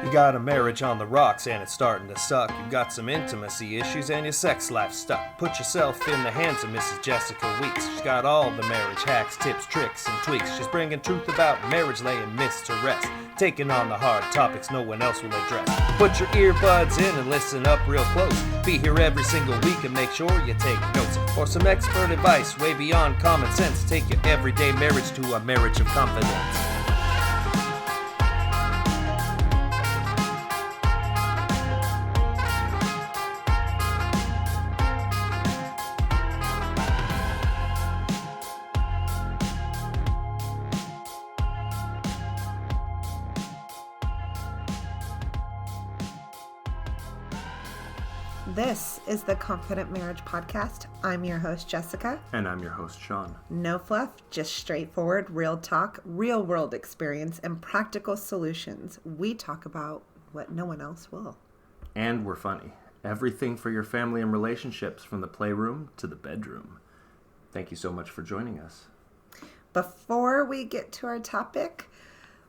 You got a marriage on the rocks and it's starting to suck. You got some intimacy issues and your sex life stuck. Put yourself in the hands of Mrs. Jessica Weeks. She's got all the marriage hacks, tips, tricks, and tweaks. She's bringing truth about marriage, laying myths to rest. Taking on the hard topics no one else will address. Put your earbuds in and listen up real close. Be here every single week and make sure you take notes. For some expert advice way beyond common sense. Take your everyday marriage to a marriage of confidence. This is the Confident Marriage Podcast. I'm your host, Jessica. And I'm your host, Sean. No fluff, just straightforward, real talk, real world experience, and practical solutions. We talk about what no one else will. And we're funny. Everything for your family and relationships, from the playroom to the bedroom. Thank you so much for joining us. Before we get to our topic,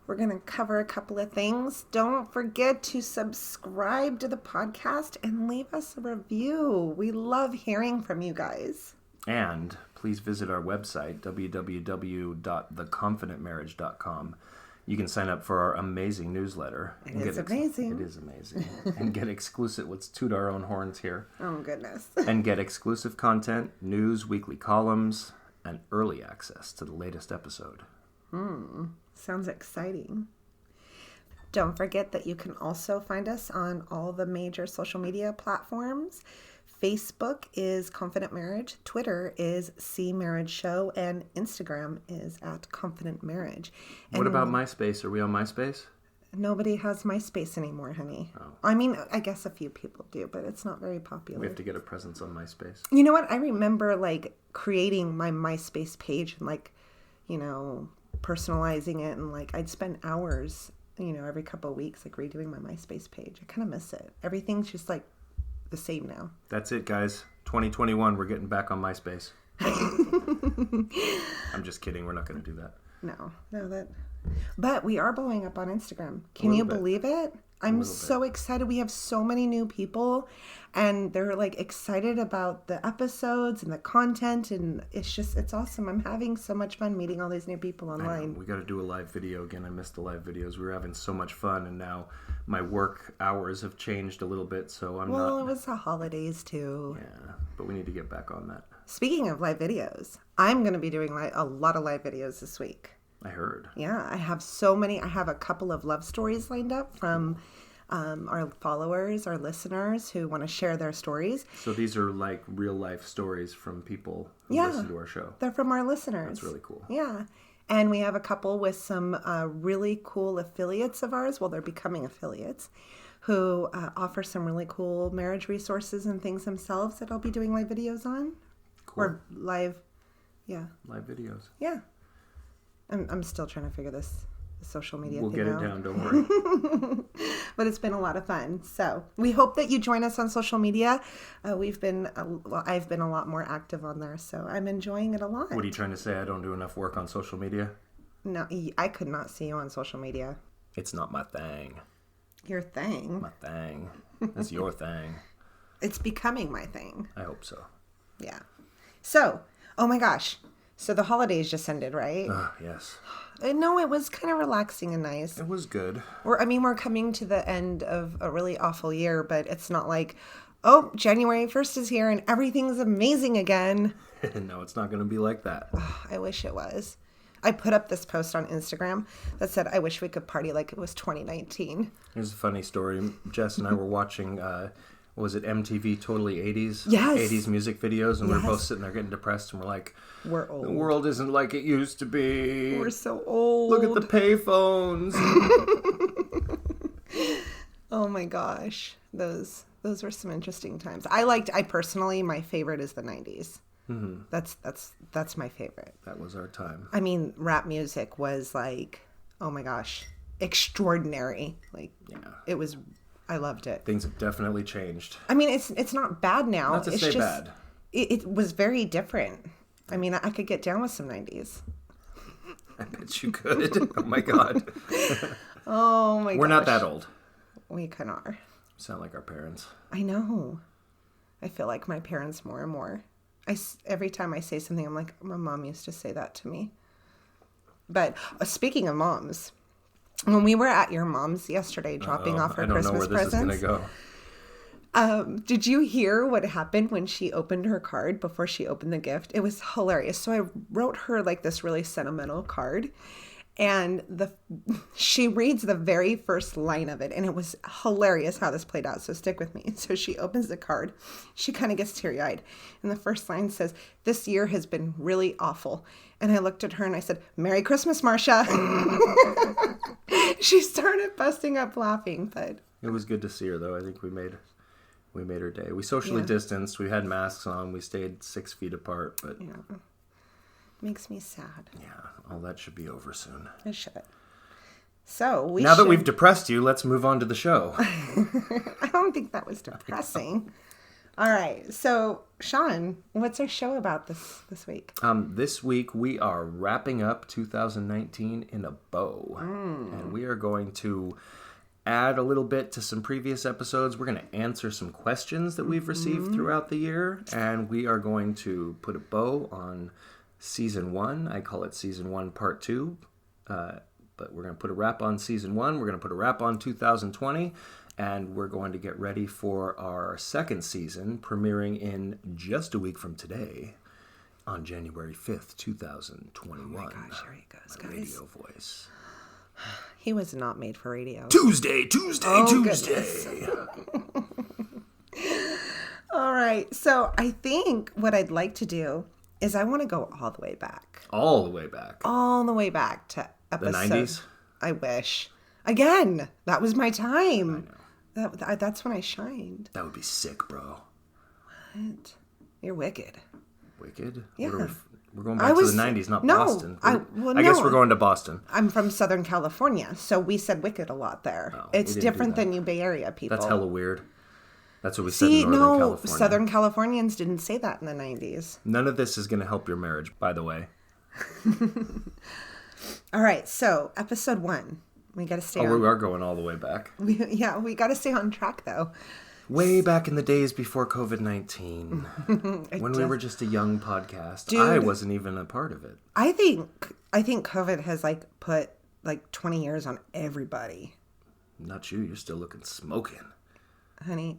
we're going to cover a couple of things. Don't forget to subscribe to the podcast and leave us a review. We love hearing from you guys. And please visit our website, www.theconfidentmarriage.com. You can sign up for our amazing newsletter. It is amazing. It is amazing. And get exclusive, let's toot our own horns here. Oh, goodness. And get exclusive content, news, weekly columns, and early access to the latest episode. Sounds exciting. Don't forget that you can also find us on all the major social media platforms. Facebook is Confident Marriage, Twitter is C Marriage Show, and Instagram is at Confident Marriage. What about MySpace? Are we on MySpace? Nobody has MySpace anymore, honey. Oh. I mean, I guess a few people do, but it's not very popular. We have to get a presence on MySpace. You know what? I remember creating my MySpace page and personalizing it, and I'd spend hours, every couple of weeks, redoing my MySpace page. I kind of miss it. Everything's just the same now. That's it, guys. 2021, we're getting back on MySpace. I'm just kidding. We're not going to do that. No, but we are blowing up on Instagram. Can you believe it? I'm so excited. We have so many new people, and they're excited about the episodes and the content, and it's awesome. I'm having so much fun meeting all these new people online. We got to do a live video again. I missed the live videos. We were having so much fun, and now my work hours have changed a little bit, so it was the holidays too. Yeah, but we need to get back on that. Speaking of live videos, I'm going to be doing a lot of live videos this week. I heard. Yeah, I have so many. I have a couple of love stories lined up from our followers, our listeners who want to share their stories. So these are real life stories from people who listen to our show. They're from our listeners. That's really cool. Yeah. And we have a couple with some really cool affiliates of ours. Well, they're becoming affiliates who offer some really cool marriage resources and things themselves that I'll be doing live videos on. Cool. Or live videos. Yeah. I'm still trying to figure this social media thing out. We'll get it down, don't worry. But it's been a lot of fun. So we hope that you join us on social media. I've been a lot more active on there, so I'm enjoying it a lot. What are you trying to say? I don't do enough work on social media? No, I could not see you on social media. It's not my thing. Your thing? My thing. It's your thing. It's becoming my thing. I hope so. Yeah. So, oh my gosh. So the holidays just ended, right? Yes. No, it was kind of relaxing and nice. It was good. We're coming to the end of a really awful year, but it's not January 1st is here and everything's amazing again. No, it's not going to be like that. I wish it was. I put up this post on Instagram that said, I wish we could party like it was 2019. Here's a funny story. Jess and I were watching... was it MTV Totally 80s? Yes. 80s music videos, and we were both sitting there getting depressed, and we're like, we're old. The world isn't like it used to be. We're so old. Look at the payphones. Oh my gosh. Those were some interesting times. I personally, my favorite is the 90s. Mm-hmm. That's my favorite. That was our time. I mean, rap music was oh my gosh, extraordinary. It was... I loved it. Things have definitely changed. I mean, it's not bad now. Not to say bad. It was very different. I mean, I could get down with some 90s. I bet you could. Oh my God. Oh my gosh. We're not that old. We kind of are. Sound like our parents. I know. I feel like my parents more and more. Every time I say something, I'm like, my mom used to say that to me. But speaking of moms, when we were at your mom's yesterday dropping off her Christmas presents. I don't know where this is going to go. Did you hear what happened when she opened her card before she opened the gift? It was hilarious. So I wrote her like this really sentimental card, and she reads the very first line of it, and it was hilarious how this played out. So stick with me. So she opens the card. She kind of gets teary-eyed, and the first line says, "This year has been really awful." And I looked at her and I said, "Merry Christmas, Marcia." She started busting up laughing, but it was good to see her, though. I think we made her day. We socially distanced. We had masks on. We stayed 6 feet apart, but makes me sad. Yeah, all that should be over soon. It should. So now that we've depressed you, let's move on to the show. I don't think that was depressing. All right. So, Sean, what's our show about this week? This week we are wrapping up 2019 in a bow. And we are going to add a little bit to some previous episodes. We're going to answer some questions that we've received throughout the year. And we are going to put a bow on Season 1. I call it Season 1 Part 2. But we're going to put a wrap on Season 1. We're going to put a wrap on 2020. And we're going to get ready for our second season, premiering in just a week from today, on January 5th, 2021. Oh my gosh, here he goes, guys. Radio voice. He was not made for radio. Tuesday. All right, so I think what I'd like to do is I want to go all the way back. All the way back? All the way back to episode... The 90s? I wish. Again, that was my time. I know. That's when I shined. That would be sick, bro. What? You're wicked. Wicked? Yeah. We're going back to the 90s, not Boston. I guess we're going to Boston. I'm from Southern California, so we said wicked a lot there. Oh, it's different than you Bay Area people. That's hella weird. That's what we said in Northern California. Southern Californians didn't say that in the 90s. None of this is going to help your marriage, by the way. All right, so episode 1. We got to stay we are going all the way back. We got to stay on track, though. Way back in the days before COVID-19, when we were just a young podcast. Dude, I wasn't even a part of it. I think COVID has put 20 years on everybody. Not you. You're still looking smoking. Honey,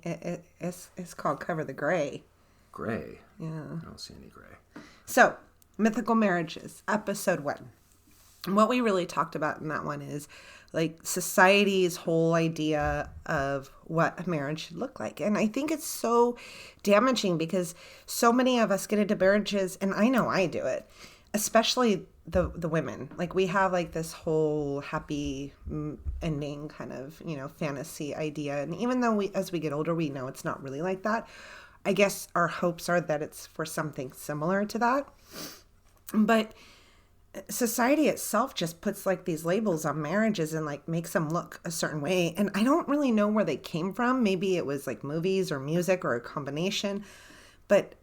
it's called Cover the Gray. Gray? Yeah. I don't see any gray. So, Mythical Marriages, episode 1. What we really talked about in that one is society's whole idea of what a marriage should look like. And I think it's so damaging because so many of us get into marriages, and I know I do it, especially the women. We have this whole happy ending kind of, fantasy idea. And even though as we get older, we know it's not really like that. I guess our hopes are that it's for something similar to that. But society itself just puts these labels on marriages and makes them look a certain way. And I don't really know where they came from. Maybe it was movies or music or a combination. But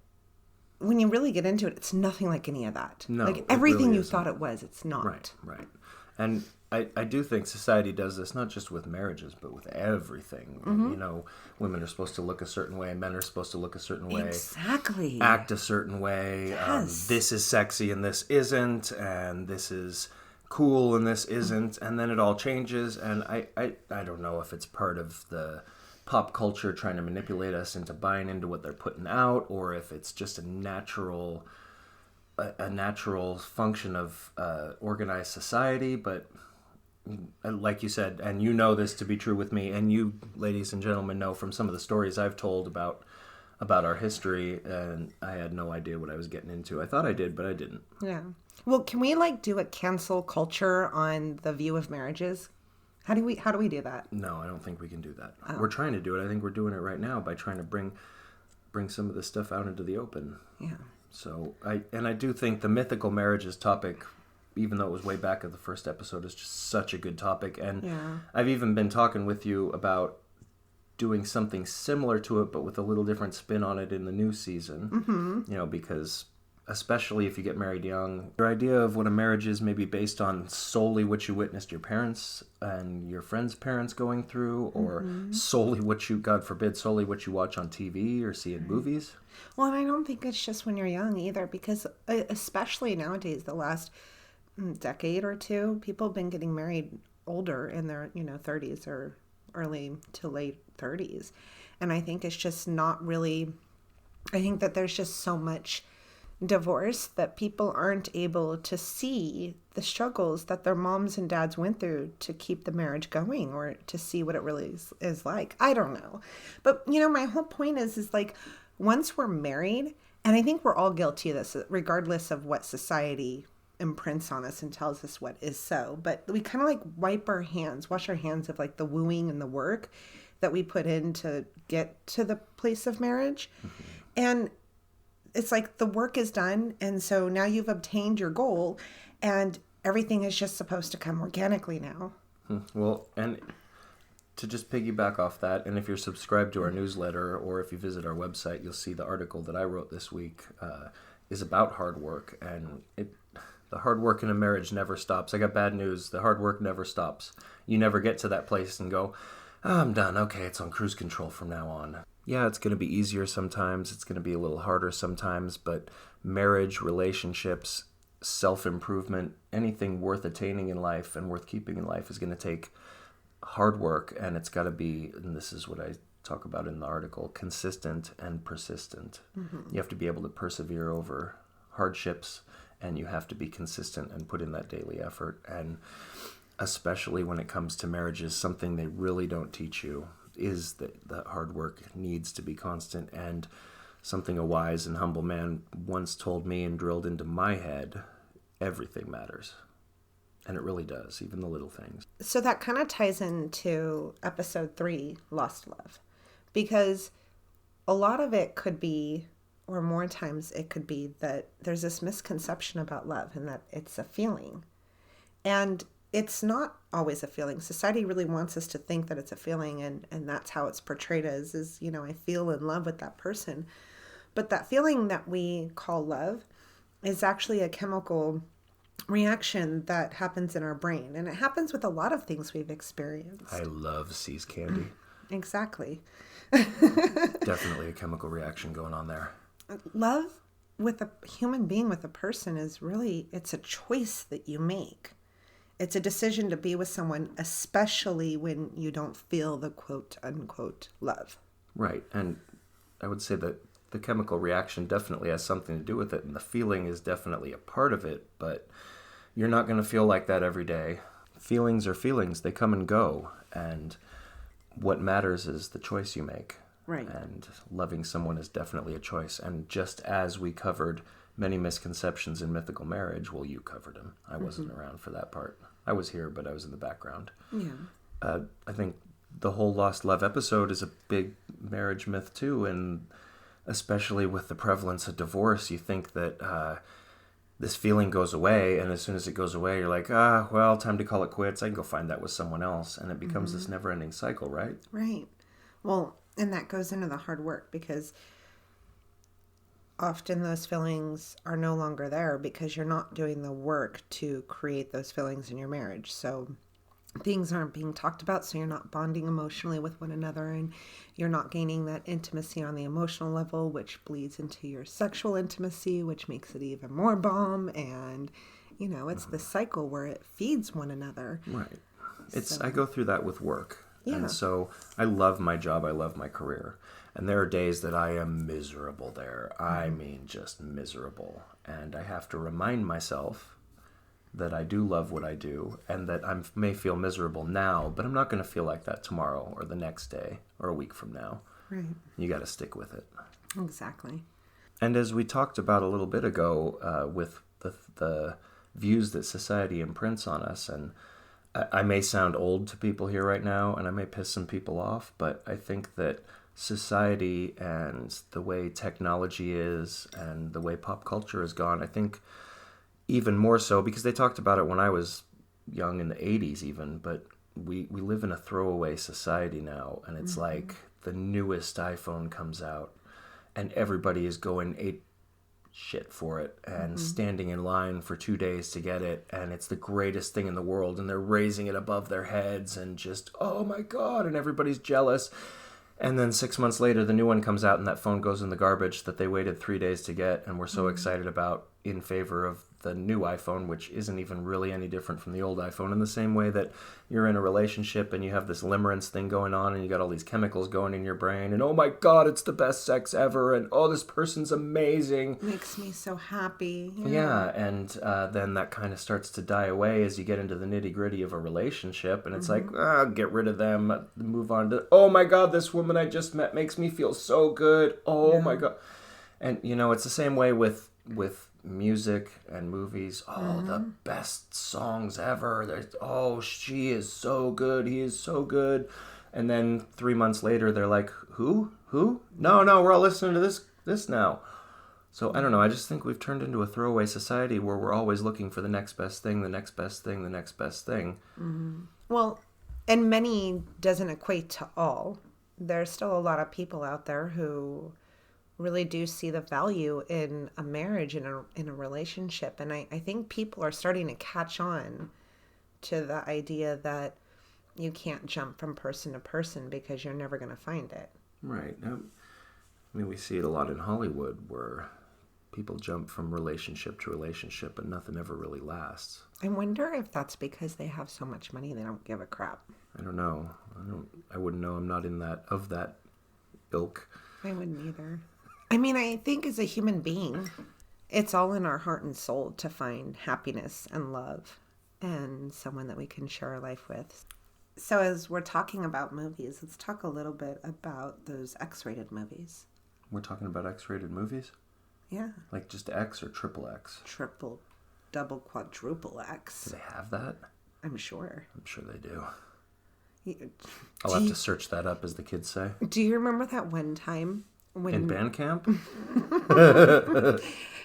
when you really get into it, it's nothing like any of that. No, everything really you isn't. thought it was, it's not. Right. And I do think society does this not just with marriages, but with everything. Mm-hmm. Women are supposed to look a certain way, men are supposed to look a certain way. Exactly. Act a certain way. Yes. This is sexy and this isn't, and this is cool and this isn't, and then it all changes. And I don't know if it's part of the pop culture trying to manipulate us into buying into what they're putting out, or if it's just a natural function of organized society. But like you said, and you know this to be true with me, and you, ladies and gentlemen, know from some of the stories I've told about our history, and I had no idea what I was getting into. I thought I did, but I didn't. Yeah. Well, can we do a cancel culture on the view of marriages? How do we do that? No, I don't think we can do that. Oh. We're trying to do it. I think we're doing it right now by trying to bring some of this stuff out into the open. Yeah. So I do think the mythical marriages topic, even though it was way back at the first episode, is just such a good topic. And yeah. I've even been talking with you about doing something similar to it, but with a little different spin on it in the new season. Mm-hmm. Because especially if you get married young. Your idea of what a marriage is may be based on solely what you witnessed your parents and your friends' parents going through, or solely what you, God forbid, solely what you watch on TV or see in movies. Well, and I don't think it's just when you're young either, because especially nowadays, the last decade or two, people have been getting married older in their, 30s or early to late 30s. And I think it's just not really, I think that there's just so much divorce that people aren't able to see the struggles that their moms and dads went through to keep the marriage going, or to see what it really is like. I don't know. But, my whole point is like, once we're married, and I think we're all guilty of this, regardless of what society imprints on us and tells us what is so, but we kind of like wash our hands of like the wooing and the work that we put in to get to the place of marriage. And it's like the work is done, and so now you've obtained your goal, and everything is just supposed to come organically now. Well, and to just piggyback off that, and if you're subscribed to our newsletter, or if you visit our website, you'll see the article that I wrote this week is about hard work, and the hard work in a marriage never stops. I got bad news. The hard work never stops. You never get to that place and go, oh, I'm done. Okay, it's on cruise control from now on. Yeah, it's going to be easier sometimes. It's going to be a little harder sometimes, but marriage, relationships, self-improvement, anything worth attaining in life and worth keeping in life is going to take hard work, and it's got to be, and this is what I talk about in the article, consistent and persistent. You have to be able to persevere over hardships, and you have to be consistent and put in that daily effort. And especially when it comes to marriages, something they really don't teach you is that hard work needs to be constant. And something a wise and humble man once told me and drilled into my head, everything matters. And it really does, even the little things. So that kind of ties into episode 3, Lost Love, because a lot of it could be, or more times it could be, that there's this misconception about love and that it's a feeling. And it's not always a feeling. Society really wants us to think that it's a feeling, and that's how it's portrayed as, is, I feel in love with that person. But that feeling that we call love is actually a chemical reaction that happens in our brain. And it happens with a lot of things we've experienced. I love C's candy. Exactly. Definitely a chemical reaction going on there. Love with a human being, with a person, is really, it's a choice that you make. It's a decision to be with someone, especially when you don't feel the quote unquote love. Right. And I would say that the chemical reaction definitely has something to do with it, and the feeling is definitely a part of it, but you're not going to feel like that every day. Feelings are feelings. They come and go, and what matters is the choice you make. Right. And loving someone is definitely a choice. And just as we covered many misconceptions in mythical marriage, well, you covered them. I wasn't around for that part. I was here, but I was in the background. Yeah. I think the whole Lost Love episode is a big marriage myth too, and especially with the prevalence of divorce, you think that this feeling goes away, and as soon as it goes away, you're like, well, time to call it quits. I can go find that with someone else, and it becomes this never-ending cycle, right? Right. Well, and that goes into the hard work, because often those feelings are no longer there because you're not doing the work to create those feelings in your marriage. So things aren't being talked about, so you're not bonding emotionally with one another, and you're not gaining that intimacy on the emotional level, which bleeds into your sexual intimacy, which makes it even more bomb. And it's the cycle where it feeds one another. Right. I go through that with work. Yeah. And so I love my job. I love my career. And there are days that I am miserable there. I mean, just miserable. And I have to remind myself that I do love what I do, and that I may feel miserable now, but I'm not going to feel like that tomorrow or the next day or a week from now. Right. You got to stick with it. Exactly. And as we talked about a little bit ago, with the views that society imprints on us, and I may sound old to people here right now, and I may piss some people off, but I think that society and the way technology is and the way pop culture has gone, I think even more so, because they talked about it when I was young in the 80s even, but we live in a throwaway society now, and it's like the newest iPhone comes out and everybody is going shit for it and standing in line for 2 days to get it, and it's the greatest thing in the world, and they're raising it above their heads and just, oh my God, and everybody's jealous. And then 6 months later, the new one comes out and that phone goes in the garbage that they waited 3 days to get and were so excited about, in favor of the new iPhone, which isn't even really any different from the old iPhone, in the same way that you're in a relationship and you have this limerence thing going on and you got all these chemicals going in your brain and, oh my God, it's the best sex ever, and oh, this person's amazing. Makes me so happy. Yeah, and then that kind of starts to die away as you get into the nitty-gritty of a relationship, and it's like, get rid of them, move on to, oh my God, this woman I just met makes me feel so good. Oh my God. And, it's the same way with music and movies. Oh, the best songs ever. Oh, she is so good. He is so good. And then 3 months later, they're like, who? No, we're all listening to this now. So I don't know. I just think we've turned into a throwaway society where we're always looking for the next best thing, the next best thing, the next best thing. Mm-hmm. Well, and many doesn't equate to all. There's still a lot of people out there who really do see the value in a marriage, in a relationship. And I think people are starting to catch on to the idea that you can't jump from person to person because you're never going to find it. Right. We see it a lot in Hollywood where people jump from relationship to relationship but nothing ever really lasts. I wonder if that's because they have so much money they don't give a crap. I don't know. I wouldn't know. I'm not of that ilk. I wouldn't either. I think as a human being, it's all in our heart and soul to find happiness and love and someone that we can share our life with. So as we're talking about movies, let's talk a little bit about those X-rated movies. We're talking about X-rated movies? Yeah. Like just X or triple X? Triple, double, quadruple X. Do they have that? I'm sure. I'm sure they do. I'll have to search that up, as the kids say. Do you remember that one time in band camp?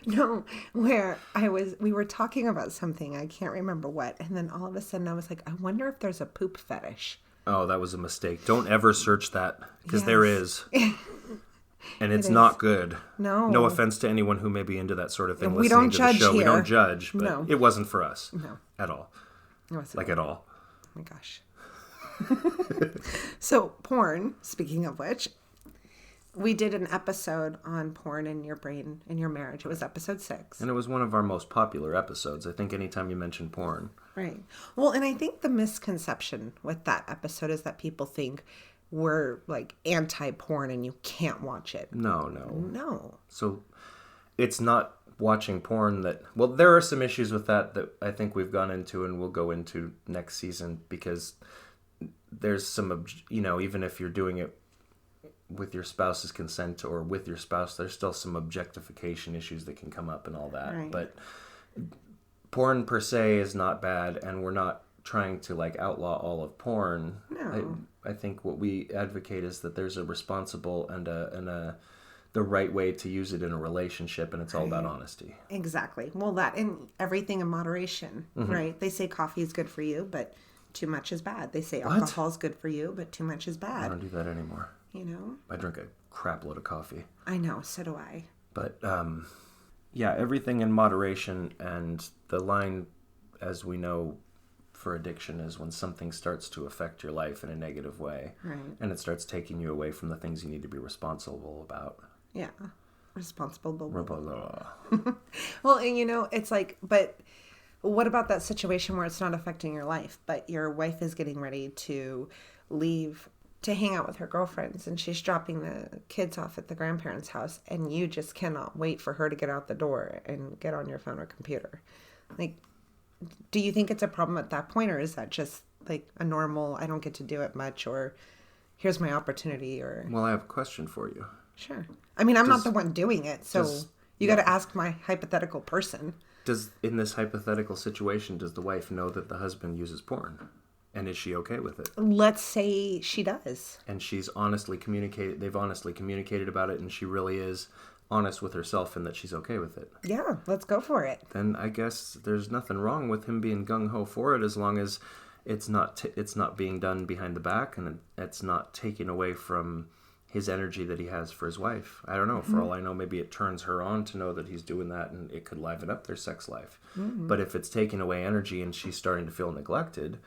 No, where we were talking about something, I can't remember what, and then all of a sudden I was like, I wonder if there's a poop fetish. Oh, that was a mistake. Don't ever search that, because there is. And it's It not is. good. No. No offense to anyone who may be into that sort of thing. We listening don't to judge the show. here. We don't judge, but No. it wasn't for us. No. At all. It wasn't. Like at all. Oh my gosh. So porn, speaking of which, we did an episode on porn in your brain, in your marriage. It was episode 6. And it was one of our most popular episodes. I think anytime you mention porn. Right. Well, and I think the misconception with that episode is that people think we're like anti-porn and you can't watch it. No. So it's not watching porn there are some issues with that I think we've gone into and we'll go into next season, because there's some, even if you're doing it with your spouse's consent or with your spouse, there's still some objectification issues that can come up and all that. Right. But porn per se is not bad, and we're not trying to outlaw all of porn. No. I think what we advocate is that there's a responsible and the right way to use it in a relationship, and it's all about honesty. Exactly. Well, that and everything in moderation, right? They say coffee is good for you, but too much is bad. They say alcohol is good for you, but too much is I bad. don't do that anymore. I drink a crap load of coffee. I know, so do I. But everything in moderation, and the line, as we know, for addiction is when something starts to affect your life in a negative way. Right. And it starts taking you away from the things you need to be responsible about. Yeah. Responsible. Well, and it's like, but what about that situation where it's not affecting your life, but your wife is getting ready to leave to hang out with her girlfriends, and she's dropping the kids off at the grandparents' house, and you just cannot wait for her to get out the door and get on your phone or computer? Like, do you think it's a problem at that point, or is that just like a normal, I don't get to do it much, or here's my opportunity? Or Well, I have a question for you. Sure. I'm not the one doing it, so you got to ask my hypothetical person. In this hypothetical situation, does the wife know that the husband uses porn? And is she okay with it? Let's say she does. And they've honestly communicated about it, and she really is honest with herself and that she's okay with it. Yeah, let's go for it. Then I guess there's nothing wrong with him being gung-ho for it, as long as it's not being done behind the back, and it's not taken away from his energy that he has for his wife. I don't know. For all I know, maybe it turns her on to know that he's doing that, and it could liven up their sex life. But if it's taking away energy and she's starting to feel neglected,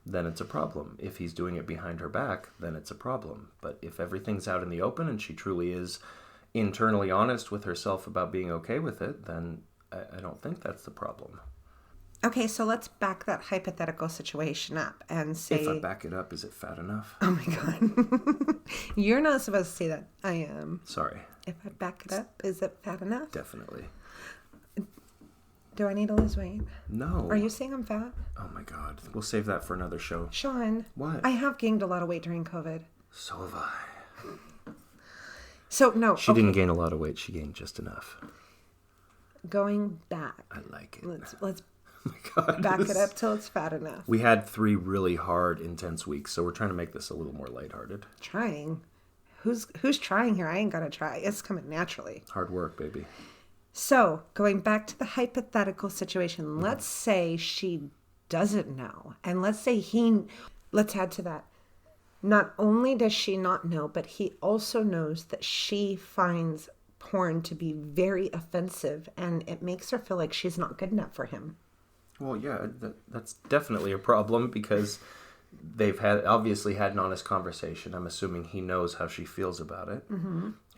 then it's a problem. If he's doing it behind her back, then it's a problem. But if everything's out in the open and she truly is internally honest with herself about being okay with it, then I don't think that's the problem. Okay, so let's back that hypothetical situation up and say... If I back it up, is it fat enough? Oh my God. You're not supposed to say that. I am. Sorry. If I back it up, is it fat enough? Definitely. Do I need to lose weight? No. Are you saying I'm fat? Oh my God. We'll save that for another show. Sean. What? I have gained a lot of weight during COVID. So have I. So, no. She didn't gain a lot of weight. She gained just enough. Going back. I like it. Let's Oh my God. back it up till it's fat enough. We had 3 really hard, intense weeks, so we're trying to make this a little more lighthearted. Trying. Who's trying here? I ain't gotta try. It's coming naturally. Hard work, baby. So, going back to the hypothetical situation, let's say she doesn't know. And let's say let's add to that. Not only does she not know, but he also knows that she finds porn to be very offensive, and it makes her feel like she's not good enough for him. Well, yeah, that's definitely a problem because they've obviously had an honest conversation. I'm assuming he knows how she feels about it.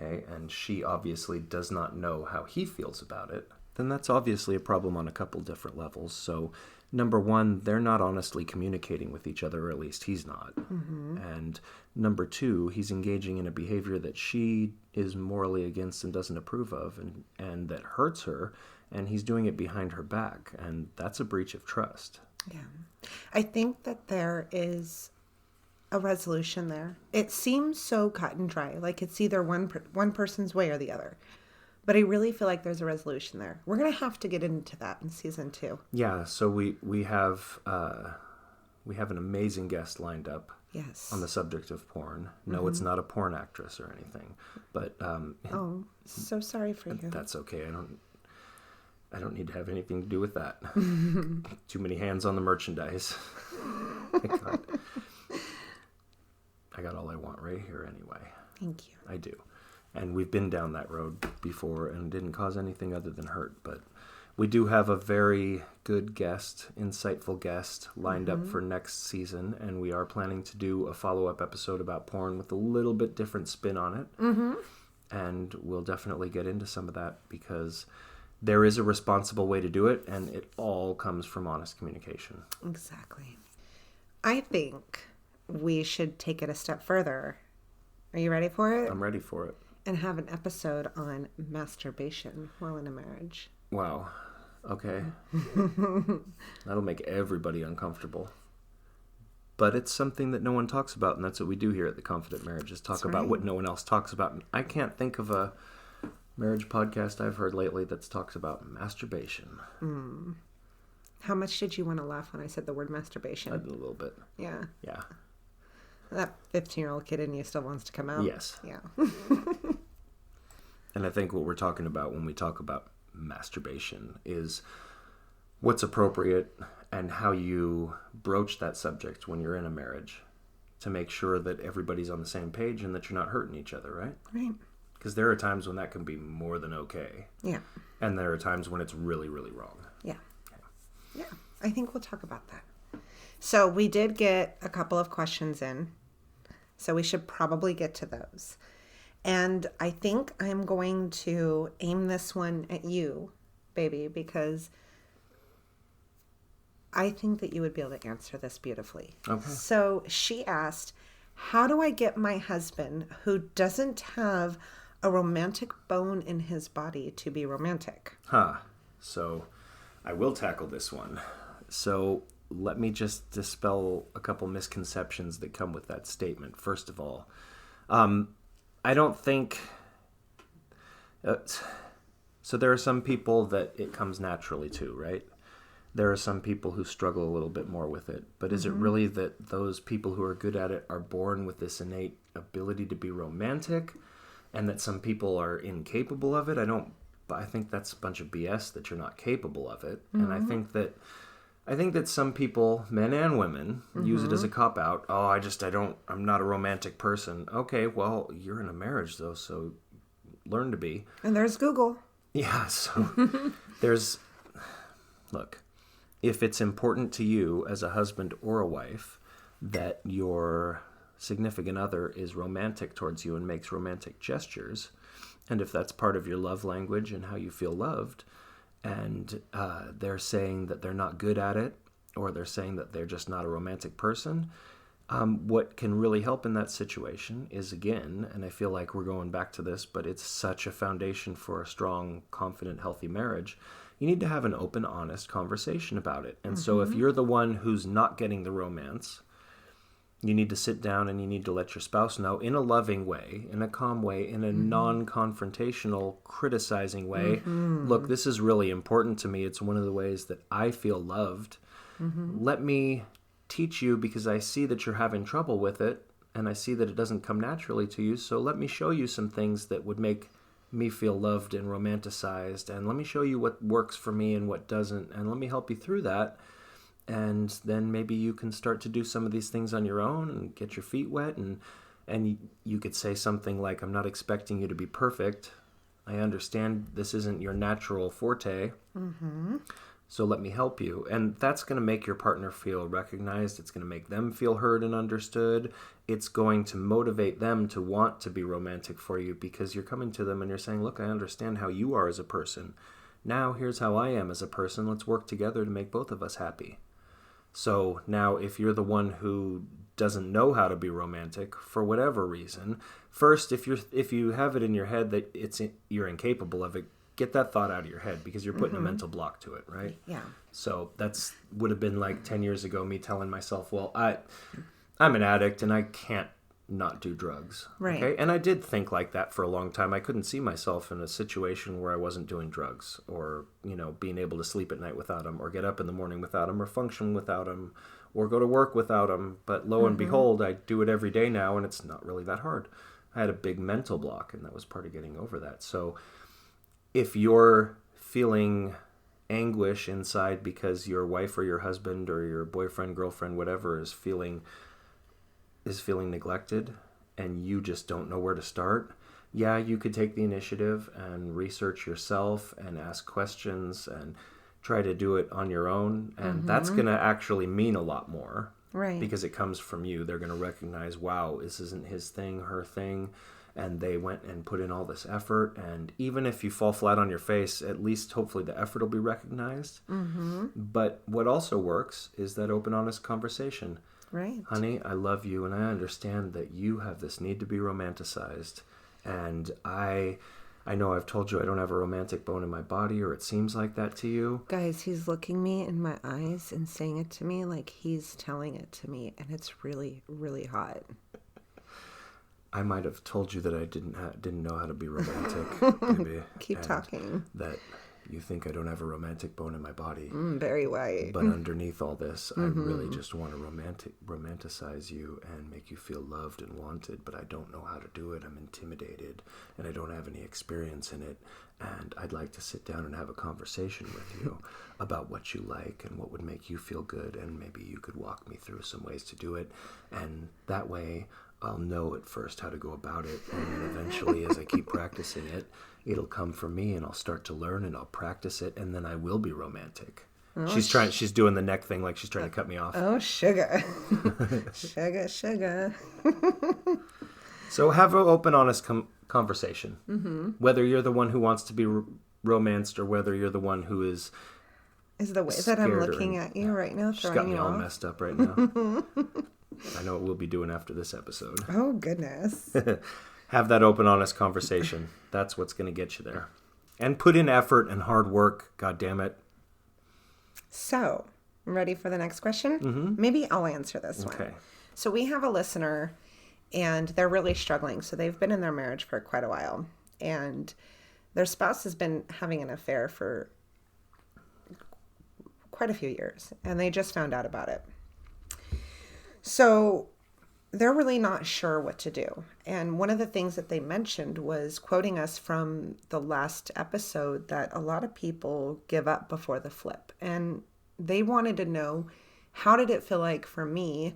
Okay, and she obviously does not know how he feels about it. Then that's obviously a problem on a couple different levels. So, number one, they're not honestly communicating with each other, or at least he's not. And number two, he's engaging in a behavior that she is morally against and doesn't approve of, and that hurts her, and he's doing it behind her back, and that's a breach of trust. Yeah. I think that there is a resolution there. It seems so cut and dry, like it's either one person's way or the other. But I really feel like there's a resolution there. We're going to have to get into that in season 2. Yeah, so we have an amazing guest lined up. Yes. On the subject of porn. No, it's not a porn actress or anything, but oh, so sorry for you. That's okay. I don't need to have anything to do with that. Too many hands on the merchandise. God. I got all I want right here anyway. Thank you. I do. And we've been down that road before and didn't cause anything other than hurt. But we do have a very good guest, insightful guest, lined up for next season. And we are planning to do a follow-up episode about porn with a little bit different spin on it. And we'll definitely get into some of that because there is a responsible way to do it. And it all comes from honest communication. Exactly. I think we should take it a step further. Are you ready for it? I'm ready for it. And have an episode on masturbation while in a marriage. Wow. Okay. That'll make everybody uncomfortable. But it's something that no one talks about, and that's what we do here at The Confident Marriage, is talk about what no one else talks about. And I can't think of a marriage podcast I've heard lately that's talks about masturbation. How much did you want to laugh when I said the word masturbation? A little bit. Yeah. Yeah. That 15-year-old kid in you still wants to come out? Yes. Yeah. And I think what we're talking about when we talk about masturbation is what's appropriate and how you broach that subject when you're in a marriage to make sure that everybody's on the same page and that you're not hurting each other, right? Right. Because there are times when that can be more than okay. Yeah. And there are times when it's really, really wrong. Yeah. Yeah. I think we'll talk about that. So we did get a couple of questions in. So we should probably get to those. And I think I'm going to aim this one at you, baby, because I think that you would be able to answer this beautifully. Okay. So she asked, how do I get my husband who doesn't have a romantic bone in his body to be romantic? So I will tackle this one. So let me just dispel a couple misconceptions that come with that statement. First of all, I don't think... so there are some people that it comes naturally to, right? There are some people who struggle a little bit more with it. But is it really that those people who are good at it are born with this innate ability to be romantic and that some people are incapable of it? I think that's a bunch of BS that you're not capable of it. And I think that I think that some people, men and women, use it as a cop-out. Oh, I'm not a romantic person. Okay, well, you're in a marriage, though, so learn to be. And there's Google. Yeah, so look, if it's important to you as a husband or a wife that your significant other is romantic towards you and makes romantic gestures, and if that's part of your love language and how you feel loved, and they're saying that they're not good at it, or they're saying that they're just not a romantic person, what can really help in that situation is, again, and I feel like we're going back to this, but it's such a foundation for a strong, confident, healthy marriage. You need to have an open, honest conversation about it. And so if you're the one who's not getting the romance, you need to sit down and you need to let your spouse know in a loving way, in a calm way, in a non-confrontational, criticizing way. Look, this is really important to me. It's one of the ways that I feel loved. Let me teach you, because I see that you're having trouble with it and I see that it doesn't come naturally to you. So let me show you some things that would make me feel loved and romanticized. And let me show you what works for me and what doesn't. And let me help you through that. And then maybe you can start to do some of these things on your own and get your feet wet. And you could say something like, I'm not expecting you to be perfect. I understand this isn't your natural forte. So let me help you. And that's going to make your partner feel recognized. It's going to make them feel heard and understood. It's going to motivate them to want to be romantic for you, because you're coming to them and you're saying, look, I understand how you are as a person. Now here's how I am as a person. Let's work together to make both of us happy. So now if you're the one who doesn't know how to be romantic for whatever reason, first, if you have it in your head that you're incapable of it, get that thought out of your head, because you're putting a mental block to it, right? Yeah. So that's would have been like 10 years ago me telling myself, well, I'm an addict and I can't not do drugs. Right. Okay. And I did think like that for a long time. I couldn't see myself in a situation where I wasn't doing drugs, or, being able to sleep at night without them, or get up in the morning without them, or function without them, or go to work without them. But lo and behold, I do it every day now, and it's not really that hard. I had a big mental block, and that was part of getting over that. So if you're feeling anguish inside because your wife or your husband or your boyfriend, girlfriend, whatever is feeling neglected, and you just don't know where to start, yeah, you could take the initiative and research yourself and ask questions and try to do it on your own. And that's going to actually mean a lot more. Right. Because it comes from you. They're going to recognize, wow, this isn't his thing, her thing. And they went and put in all this effort. And even if you fall flat on your face, at least hopefully the effort will be recognized. But what also works is that open, honest conversation. Right. Honey, I love you, and I understand that you have this need to be romanticized. And I know I've told you I don't have a romantic bone in my body, or it seems like that to you. Guys, he's looking me in my eyes and saying it to me like he's telling it to me, and it's really, really hot. I might have told you that I didn't know how to be romantic, baby. Keep talking. That you think I don't have a romantic bone in my body. Very white. But underneath all this, I really just want to romanticize you and make you feel loved and wanted, but I don't know how to do it. I'm intimidated, and I don't have any experience in it. And I'd like to sit down and have a conversation with you about what you like and what would make you feel good, and maybe you could walk me through some ways to do it. And that way, I'll know at first how to go about it, and then eventually, as I keep practicing it, it'll come from me, and I'll start to learn, and I'll practice it, and then I will be romantic. Oh, she's doing the neck thing like she's trying to cut me off. Oh, sugar. Sugar. So have an open, honest conversation. Whether you're the one who wants to be romanced, or whether you're the one who is the way that I'm looking at you right now she's got me all messed up right now. I know what we'll be doing after this episode. Oh, goodness. Have that open, honest conversation. That's what's going to get you there. And put in effort and hard work. God damn it. So, ready for the next question? Maybe I'll answer this one. Okay. So we have a listener, and they're really struggling. So they've been in their marriage for quite a while, and their spouse has been having an affair for quite a few years, and they just found out about it. So they're really not sure what to do. And one of the things that they mentioned was quoting us from the last episode, that a lot of people give up before the flip. And They wanted to know, how did it feel like for me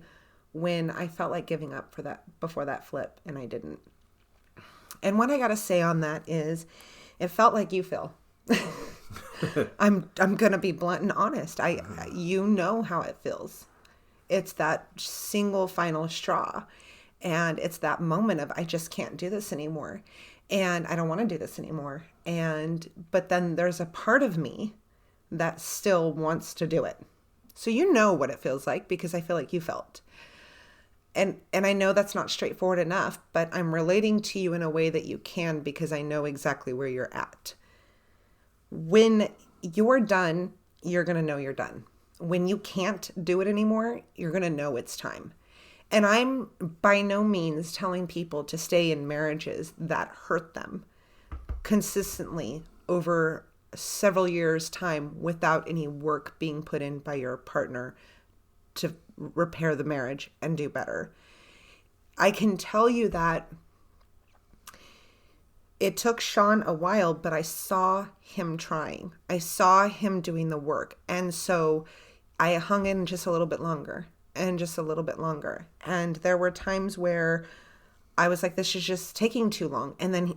when I felt like giving up for that before that flip and I didn't. And what I got to say on that is it felt like you feel. I'm going to be blunt and honest. You know how it feels. It's that single final straw. And it's that moment of, I just can't do this anymore. And I don't want to do this anymore. But then there's a part of me that still wants to do it. So you know what it feels like, because I feel like you felt. And I know that's not straightforward enough, but I'm relating to you in a way that you can, because I know exactly where you're at. When you're done, you're going to know you're done. When you can't do it anymore, you're going to know it's time. And I'm by no means telling people to stay in marriages that hurt them consistently over several years' time without any work being put in by your partner to repair the marriage and do better. I can tell you that it took Sean a while, but I saw him trying. I saw him doing the work. And so I hung in just a little bit longer and just a little bit longer. And there were times where I was like, this is just taking too long. And then,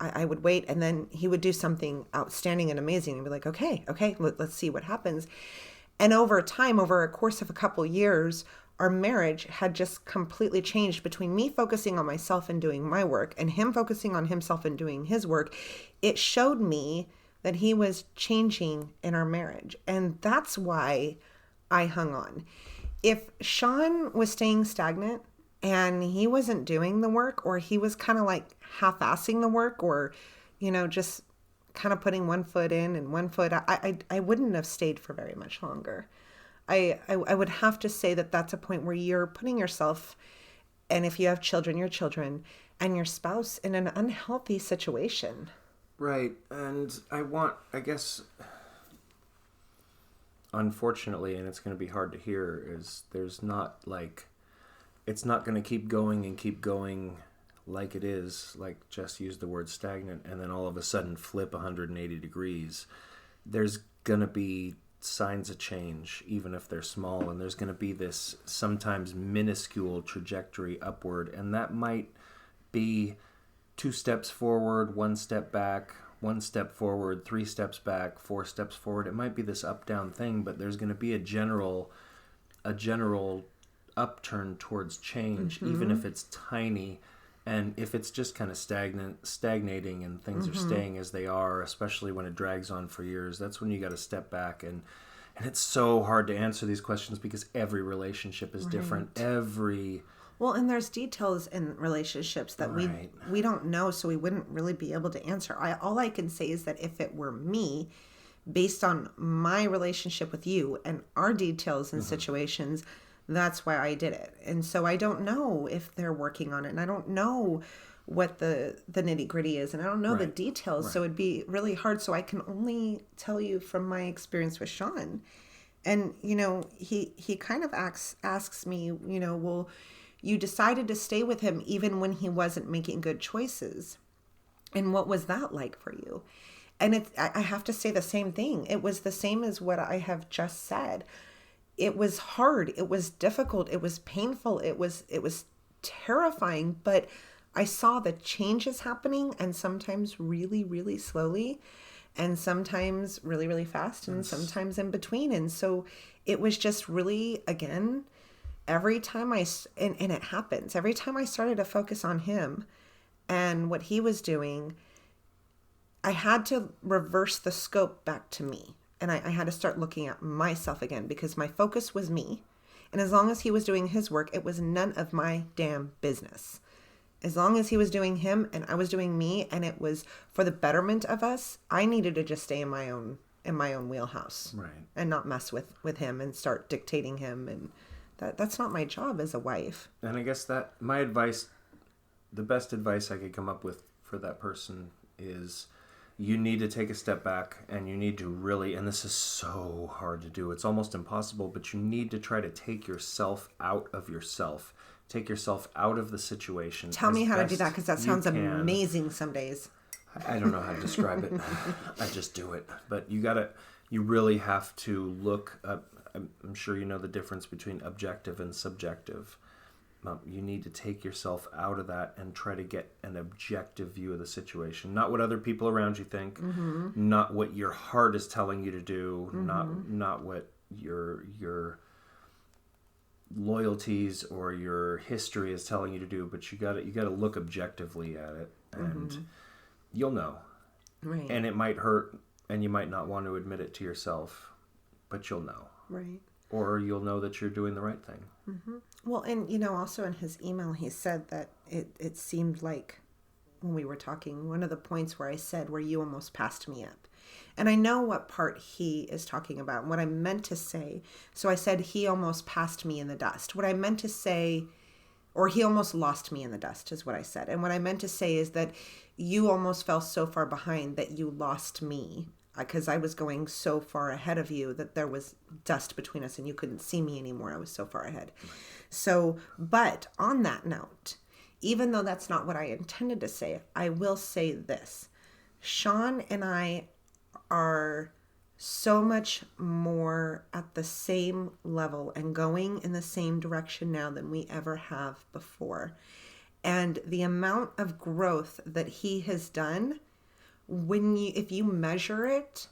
I would wait, and then he would do something outstanding and amazing and be like, okay, let's see what happens. And over time, over a course of a couple years, our marriage had just completely changed between me focusing on myself and doing my work and him focusing on himself and doing his work. It showed me that he was changing in our marriage. And that's why I hung on. If Sean was staying stagnant and he wasn't doing the work, or he was kind of like half-assing the work, or, just kind of putting one foot in and one foot out, I wouldn't have stayed for very much longer. I would have to say that that's a point where you're putting yourself, and if you have children, your children and your spouse, in an unhealthy situation. Right. And I guess, unfortunately, and it's going to be hard to hear, is there's not it's not going to keep going like it is, like Jess used the word stagnant, and then all of a sudden flip 180 degrees. There's going to be signs of change, even if they're small, and there's going to be this sometimes minuscule trajectory upward, and that might be 2 steps forward, 1 step back, 1 step forward, 3 steps back, 4 steps forward. It might be this up-down thing, but there's going to be a general upturn towards change, even if it's tiny. And if it's just kind of stagnating and things are staying as they are, especially when it drags on for years, that's when you got to step back. And it's so hard to answer these questions because every relationship is different. Well, and there's details in relationships that we don't know, so we wouldn't really be able to answer. All I can say is that if it were me, based on my relationship with you and our details and situations, that's why I did it. And so I don't know if they're working on it, and I don't know what the nitty gritty is, and I don't know the details. So it'd be really hard. So I can only tell you from my experience with Sean. And, he kind of asks me, well, you decided to stay with him even when he wasn't making good choices. And what was that like for you? And I have to say the same thing. It was the same as what I have just said. It was hard. It was difficult. It was painful. It was terrifying, but I saw the changes happening, and sometimes really, really slowly, and sometimes really, really fast, and sometimes in between. And so it was just really, again, every time and it happens, every time I started to focus on him and what he was doing, I had to reverse the scope back to me. And I had to start looking at myself again, because my focus was me. And as long as he was doing his work, it was none of my damn business. As long as he was doing him and I was doing me, and it was for the betterment of us, I needed to just stay in my own wheelhouse. Right. And not mess with him and start dictating him. And that's not my job as a wife. And I guess that my advice, the best advice I could come up with for that person is, you need to take a step back, and you need to really, and this is so hard to do, it's almost impossible, but you need to try to take yourself out of yourself. Take yourself out of the situation. Tell me how to do that, because that sounds amazing some days. I don't know how to describe it. I just do it. But you gotta You really have to look up. I'm sure you know the difference between objective and subjective. You need to take yourself out of that and try to get an objective view of the situation. Not what other people around you think, not what your heart is telling you to do, not what your loyalties or your history is telling you to do, but you got to look objectively at it, and you'll know. Right. And it might hurt, and you might not want to admit it to yourself, but you'll know. Right. Or you'll know that you're doing the right thing. Well, and also in his email, he said that it seemed like when we were talking, one of the points where I said where you almost passed me up. And I know what part he is talking about and what I meant to say. So I said he almost passed me in the dust. What I meant to say, or he almost lost me in the dust is what I said. And what I meant to say is that you almost fell so far behind that you lost me, because I was going so far ahead of you that there was dust between us and you couldn't see me anymore. I was so far ahead. So, but on that note, even though that's not what I intended to say, I will say this. Sean and I are so much more at the same level and going in the same direction now than we ever have before. And the amount of growth that he has done, if you measure it,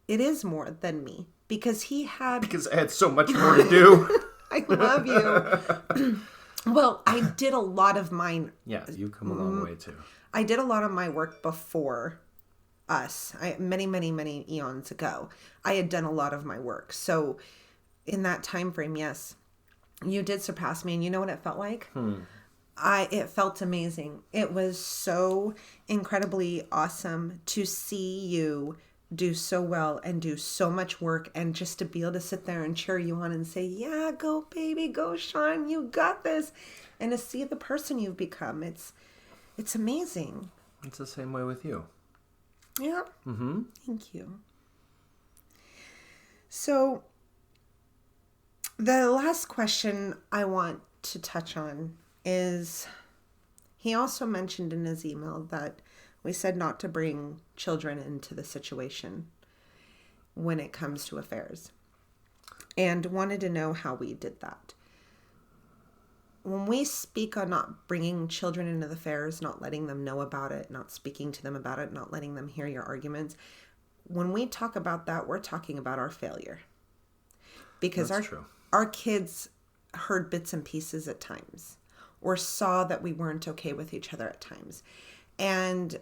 it is more than me, because because I had so much more to do. I love you. Well, I did a lot of mine. Yeah, you've come a long way too. I did a lot of my work before us. Many eons ago, I had done a lot of my work. So in that time frame, yes, you did surpass me. And you know what it felt like? It felt amazing. It was so incredibly awesome to see you do so well and do so much work, and just to be able to sit there and cheer you on and say, yeah, go baby, go Sean, you got this. And to see the person you've become, it's amazing. It's the same way with you. Yeah. Thank you. So the last question I want to touch on is, he also mentioned in his email that we said not to bring children into the situation when it comes to affairs, and wanted to know how we did that. When we speak on not bringing children into the affairs, not letting them know about it, not speaking to them about it, not letting them hear your arguments, when we talk about that, we're talking about our failure. Because our kids heard bits and pieces at times, or saw that we weren't okay with each other at times. And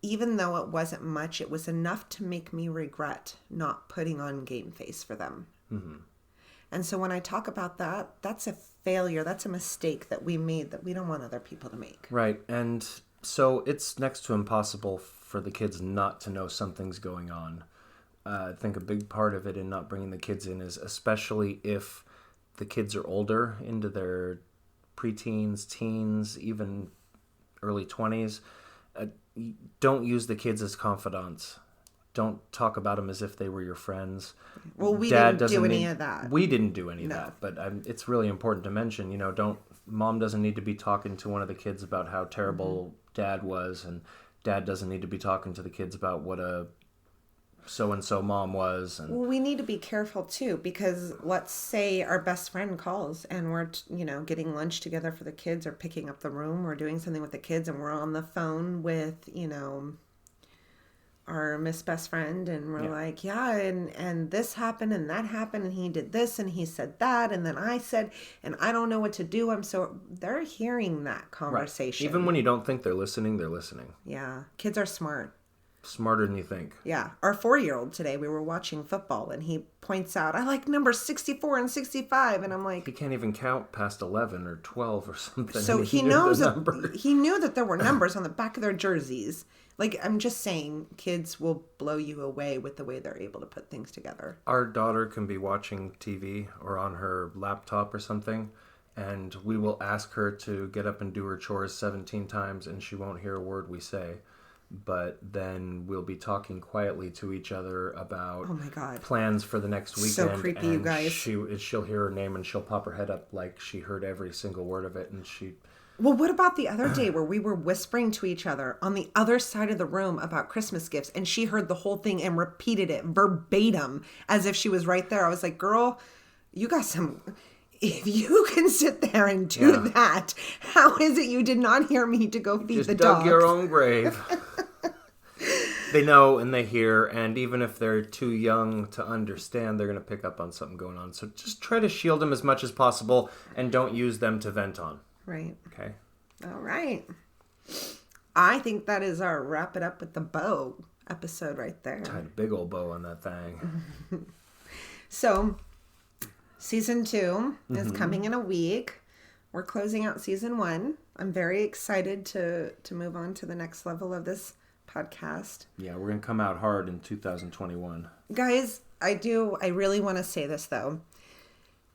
even though it wasn't much, it was enough to make me regret not putting on game face for them. And so when I talk about that, that's a failure. That's a mistake that we made that we don't want other people to make. Right. And so it's next to impossible for the kids not to know something's going on. I think a big part of it in not bringing the kids in is, especially if the kids are older, into their preteens, teens, even early 20s, don't use the kids as confidants. Don't talk about them as if they were your friends. Well, we didn't do any of that. We didn't do any of that, but it's really important to mention, mom doesn't need to be talking to one of the kids about how terrible dad was, and dad doesn't need to be talking to the kids about what a so-and-so mom was. And well, we need to be careful too, because let's say our best friend calls and we're, getting lunch together for the kids, or picking up the room, or doing something with the kids, and we're on the phone with, our Miss Best Friend, and we're like, and this happened and that happened, and he did this and he said that, and then I said, and I don't know what to do. They're hearing that conversation. Right. Even when you don't think they're listening, they're listening. Yeah. Kids are smart. Smarter than you think. Yeah. Our 4-year-old today, we were watching football, and he points out, I like numbers 64 and 65. And I'm like, he can't even count past 11 or 12 or something. So he knows he knew that there were numbers on the back of their jerseys. Like, I'm just saying, kids will blow you away with the way they're able to put things together. Our daughter can be watching TV or on her laptop or something, and we will ask her to get up and do her chores 17 times, and she won't hear a word we say. But then we'll be talking quietly to each other about plans for the next weekend. So creepy, you guys. She'll hear her name, and she'll pop her head up like she heard every single word of it, and Well, what about the other day where we were whispering to each other on the other side of the room about Christmas gifts, and she heard the whole thing and repeated it verbatim as if she was right there? I was like, girl, you got some... If you can sit there and do that, how is it you did not hear me to go feed the dog? Just dug your own grave. They know and they hear, and even if they're too young to understand, they're going to pick up on something going on. So just try to shield them as much as possible and don't use them to vent on. Right. Okay. All right. I think that is our wrap it up with the bow episode right there. Tied a big old bow on that thing. So, season 2 is coming in a week. We're closing out season 1. I'm very excited to move on to the next level of this podcast. Yeah, we're going to come out hard in 2021. Guys, I really want to say this though.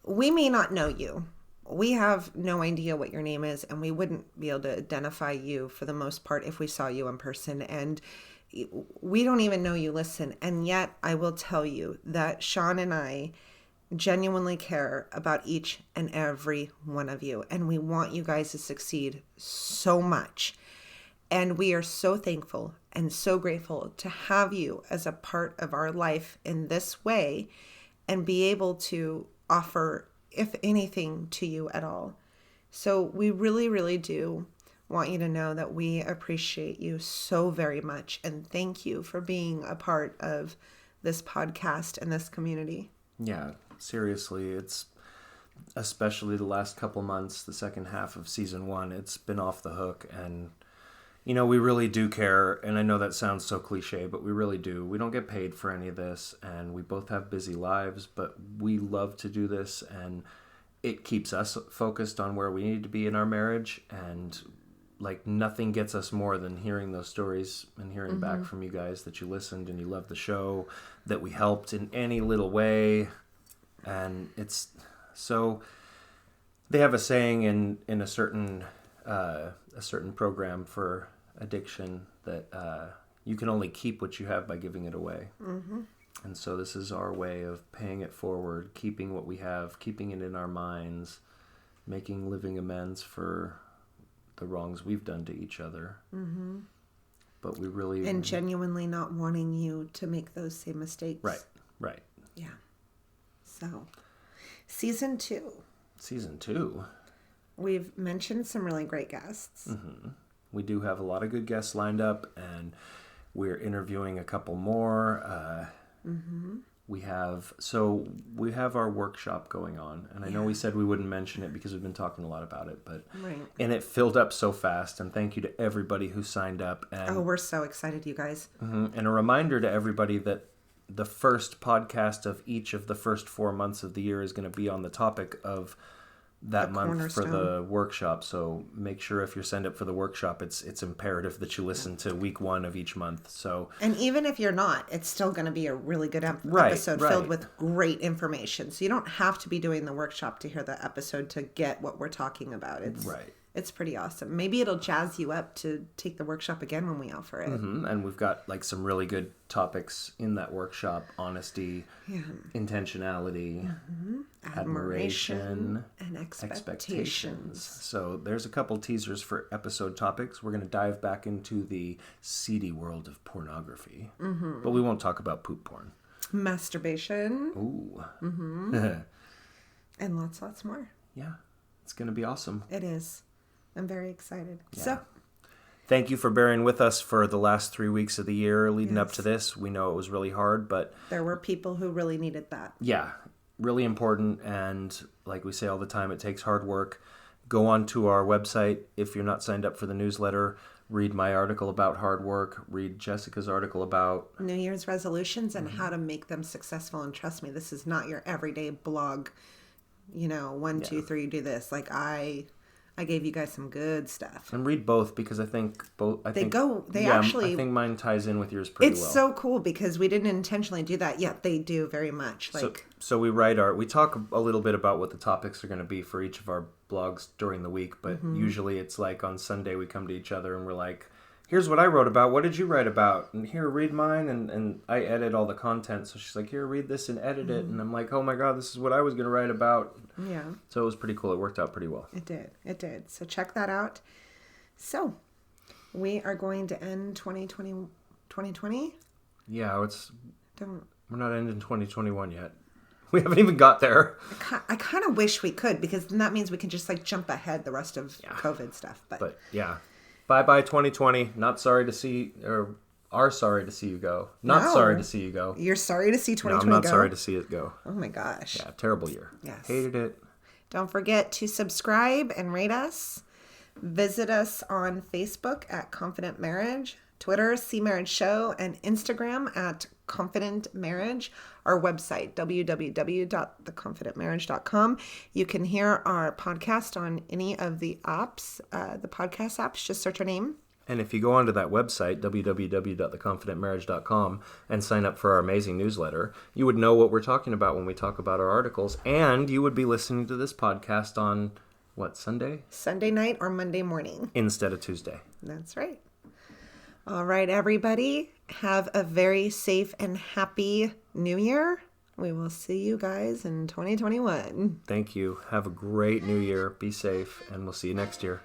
We may not know you. We have no idea what your name is, and we wouldn't be able to identify you for the most part if we saw you in person. And we don't even know you listen. And yet I will tell you that Sean and I genuinely care about each and every one of you. And we want you guys to succeed so much. And we are so thankful and so grateful to have you as a part of our life in this way and be able to offer, if anything, to you at all. So we really, really do want you to know that we appreciate you so very much. And thank you for being a part of this podcast and this community. Yeah, seriously, it's especially the last couple months, the second half of season 1, it's been off the hook. And you know, we really do care, and I know that sounds so cliche, but we really do. We don't get paid for any of this, and we both have busy lives, but we love to do this, and it keeps us focused on where we need to be in our marriage, and like nothing gets us more than hearing those stories and hearing back from you guys that you listened and you loved the show, that we helped in any little way. And it's so, they have a saying in a certain program for addiction that you can only keep what you have by giving it away. And so this is our way of paying it forward, keeping what we have, keeping it in our minds, making living amends for the wrongs we've done to each other. But we really... And genuinely not wanting you to make those same mistakes. Right. Yeah. So, season 2. Season 2. We've mentioned some really great guests. We do have a lot of good guests lined up, and we're interviewing a couple more. We have our workshop going on, and I know we said we wouldn't mention it because we've been talking a lot about it, but and it filled up so fast. And thank you to everybody who signed up. And we're so excited, you guys. And a reminder to everybody that the first podcast of each of the first 4 months of the year is going to be on the topic of that month for the workshop. So make sure if you're signed up for the workshop, it's imperative that you listen to week 1 of each month. So, and even if you're not, it's still going to be a really good episode filled with great information. So you don't have to be doing the workshop to hear the episode to get what we're talking about. It's pretty awesome. Maybe it'll jazz you up to take the workshop again when we offer it. And we've got like some really good topics in that workshop: honesty, intentionality, admiration, and expectations. So there's a couple teasers for episode topics. We're going to dive back into the seedy world of pornography, but we won't talk about poop porn. Masturbation. Ooh. And lots more. Yeah, it's going to be awesome. It is. I'm very excited. Yeah. So, thank you for bearing with us for the last 3 weeks of the year leading up to this. We know it was really hard, but there were people who really needed that. Yeah, really important. And like we say all the time, it takes hard work. Go on to our website. If you're not signed up for the newsletter, read my article about hard work. Read Jessica's article about New Year's resolutions and how to make them successful. And trust me, this is not your everyday blog. 1, 2, 3, do this. Like I gave you guys some good stuff. And read both, because I think I think mine ties in with yours pretty well. It's so cool because we didn't intentionally do that, yet they do very much. So we talk a little bit about what the topics are going to be for each of our blogs during the week, but usually it's like on Sunday we come to each other and we're like, here's what I wrote about. What did you write about? And here, read mine. And I edit all the content. So she's like, here, read this and edit it. And I'm like, oh my God, this is what I was going to write about. Yeah. So it was pretty cool. It worked out pretty well. It did. So check that out. So we are going to end 2020. Yeah, We're not ending 2021 yet. We haven't even got there. I kind of wish we could, because then that means we can just like jump ahead the rest of COVID stuff. But yeah. Bye-bye 2020. Not sorry to see, or are sorry to see you go. Not sorry to see you go. You're sorry to see 2020 No, I'm not go? sorry to see it go. Oh my gosh. Yeah, terrible year. Yes. Hated it. Don't forget to subscribe and rate us. Visit us on Facebook at Confident Marriage, Twitter, C Marriage Show, and Instagram at Confident Marriage. Our website, www.theconfidentmarriage.com. You can hear our podcast on any of the apps, the podcast apps. Just search our name. And if you go onto that website, www.theconfidentmarriage.com, and sign up for our amazing newsletter, you would know what we're talking about when we talk about our articles, and you would be listening to this podcast on, what, Sunday? Sunday night or Monday morning. Instead of Tuesday. That's right. All right, everybody. Have a very safe and happy New Year. We will see you guys in 2021. Thank you. Have a great New Year. Be safe, and we'll see you next year.